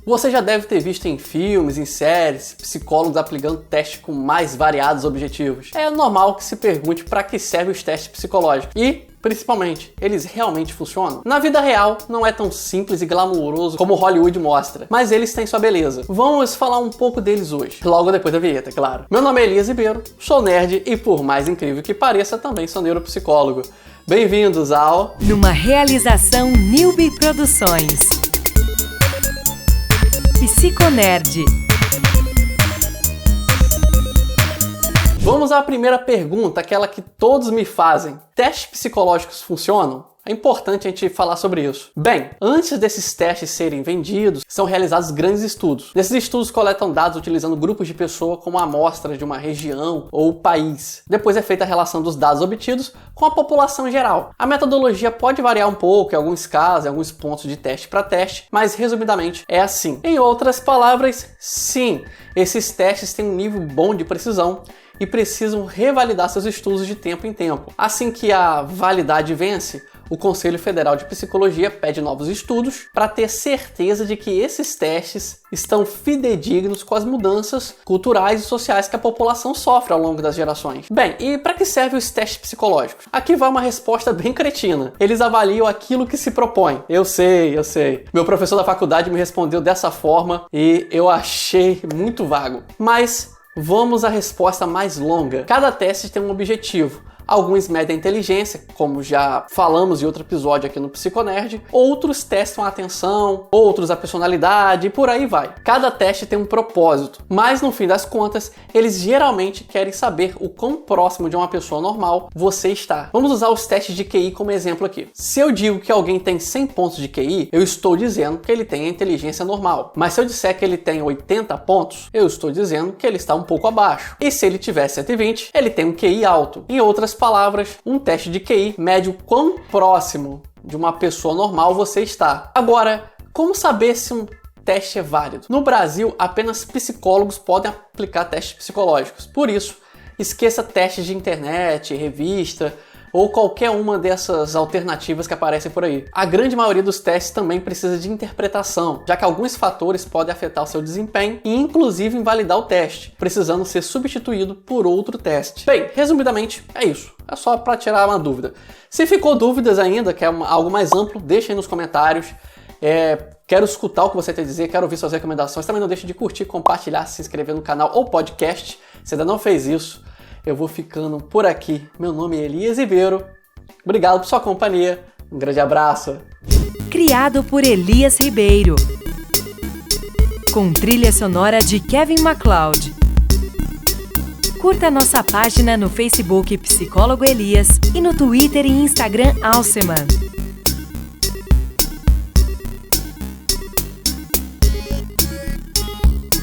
Você já deve ter visto em filmes, em séries, psicólogos aplicando testes com mais variados objetivos. É normal que se pergunte para que servem os testes psicológicos e, principalmente, eles realmente funcionam? Na vida real, não é tão simples e glamouroso como Hollywood mostra, mas eles têm sua beleza. Vamos falar um pouco deles hoje, logo depois da vinheta, claro. Meu nome é Elias Ribeiro, sou nerd e, por mais incrível que pareça, também sou neuropsicólogo. Bem-vindos ao... Numa realização Newbie Produções. Psiconerd. Vamos à primeira pergunta, aquela que todos me fazem. Testes psicológicos funcionam? É importante a gente falar sobre isso. Bem, antes desses testes serem vendidos, são realizados grandes estudos. Nesses estudos coletam dados utilizando grupos de pessoas como amostra de uma região ou país. Depois é feita a relação dos dados obtidos com a população geral. A metodologia pode variar um pouco em alguns casos, em alguns pontos de teste para teste, mas resumidamente é assim. Em outras palavras, sim, esses testes têm um nível bom de precisão e precisam revalidar seus estudos de tempo em tempo. Assim que a validade vence, o Conselho Federal de Psicologia pede novos estudos para ter certeza de que esses testes estão fidedignos com as mudanças culturais e sociais que a população sofre ao longo das gerações. Bem, e para que servem os testes psicológicos? Aqui vai uma resposta bem cretina. Eles avaliam aquilo que se propõe. Eu sei. Meu professor da faculdade me respondeu dessa forma e eu achei muito vago. Mas vamos à resposta mais longa. Cada teste tem um objetivo. Alguns medem a inteligência, como já falamos em outro episódio aqui no Psiconerd. Outros testam a atenção, outros a personalidade e por aí vai. Cada teste tem um propósito, mas no fim das contas, eles geralmente querem saber o quão próximo de uma pessoa normal você está. Vamos usar os testes de QI como exemplo aqui. Se eu digo que alguém tem 100 pontos de QI, eu estou dizendo que ele tem a inteligência normal. Mas se eu disser que ele tem 80 pontos, eu estou dizendo que ele está um pouco abaixo. E se ele tiver 120, ele tem um QI alto. Em outras palavras, um teste de QI mede o quão próximo de uma pessoa normal você está. Agora, como saber se um teste é válido? No Brasil, apenas psicólogos podem aplicar testes psicológicos. Por isso, esqueça testes de internet, revista ou qualquer uma dessas alternativas que aparecem por aí. A grande maioria dos testes também precisa de interpretação, já que alguns fatores podem afetar o seu desempenho e inclusive invalidar o teste, precisando ser substituído por outro teste. Bem, resumidamente, é isso. É só para tirar uma dúvida. Se ficou dúvidas ainda, quer algo mais amplo, deixa aí nos comentários. Quero escutar o que você tem a dizer, quero ouvir suas recomendações. Também não deixe de curtir, compartilhar, se inscrever no canal ou podcast. Se ainda não fez isso, eu vou ficando por aqui. Meu nome é Elias Ribeiro. Obrigado por sua companhia. Um grande abraço. Criado por Elias Ribeiro. Com trilha sonora de Kevin MacLeod. Curta nossa página no Facebook Psicólogo Elias e no Twitter e Instagram Alceman.